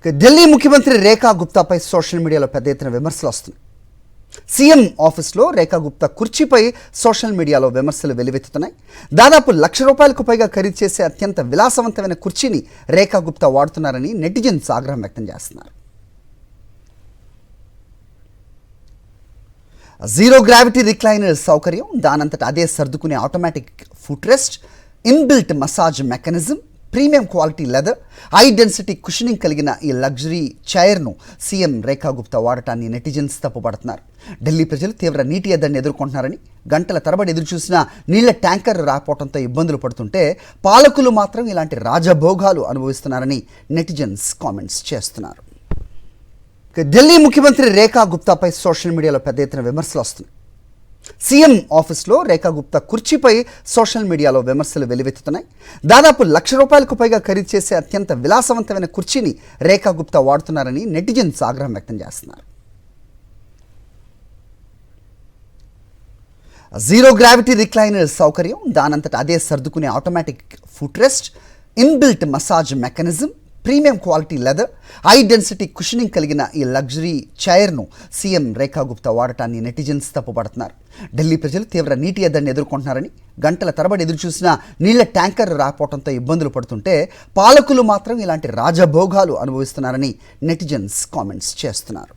ఢిల్లీ ముఖ్యమంత్రి రేఖా గుప్తాపై సోషల్ మీడియాలో పెద్ద ఎత్తున విమర్శలు వస్తున్నాయి. సీఎం ఆఫీస్లో రేఖా గుప్తా కుర్చీపై సోషల్ మీడియాలో విమర్శలు వెల్లువెత్తుతున్నాయి. దాదాపు ₹1,00,000కు పైగా ఖరీదు చేసే అత్యంత విలాసవంతమైన కుర్చీని రేఖా గుప్తా వాడుతున్నారని నెటిజన్స్ ఆగ్రహం వ్యక్తం చేస్తున్నారు. జీరో గ్రావిటీ రిక్లైనర్ సౌకర్యం, దానంతట అదే సర్దుకునే automatic foot rest, inbuilt massage mechanism, premium quality leather, high density cushioning కలిగిన ఈ లగ్జరీ చైర్ను సీఎం రేఖా గుప్తా వాడటాన్ని నెటిజన్స్ తప్పుపడుతున్నారు. ఢిల్లీ ప్రజలు తీవ్ర నీటి ఎద్దడిని ఎదుర్కొంటున్నారని, గంటల తరబడి ఎదురుచూసిన నీళ్ల ట్యాంకర్ రాకపోవడంతో ఇబ్బందులు పడుతుంటే పాలకులు మాత్రం ఇలాంటి రాజభోగాలు అనుభవిస్తున్నారని నెటిజన్స్ కామెంట్స్ చేస్తున్నారు. ఢిల్లీ ముఖ్యమంత్రి రేఖా గుప్తాపై సోషల్ మీడియాలో పెద్ద ఎత్తున విమర్శలు వస్తున్నాయి. సీఎం ఆఫీస్లో రేఖా గుప్తా కుర్చీపై సోషల్ మీడియాలో విమర్శలు వెల్లువెత్తుతున్నాయి. దాదాపు ₹1,00,000కు పైగా ఖరీదు చేసే అత్యంత విలాసవంతమైన కుర్చీని రేఖా గుప్తా వాడుతున్నారని నెటిజన్స్ ఆగ్రహం వ్యక్తం చేస్తున్నారు. జీరో గ్రావిటీ రిక్లైనర్ సౌకర్యం, దానంతట అదే సర్దుకునే automatic foot rest, inbuilt massage mechanism, premium quality leather, high density cushioning కలిగిన ఈ లగ్జరీ చైర్ను సీఎం రేఖా గుప్తా వాడటాన్ని నెటిజన్స్ తప్పుపడుతున్నారు. ఢిల్లీ ప్రజలు తీవ్ర నీటి ఎద్దడిని ఎదుర్కొంటున్నారని, గంటల తరబడి ఎదురుచూసిన నీళ్ల ట్యాంకర్ రాకపోవడంతో ఇబ్బందులు పడుతుంటే పాలకులు మాత్రం ఇలాంటి రాజభోగాలు అనుభవిస్తున్నారని నెటిజన్స్ కామెంట్స్ చేస్తున్నారు.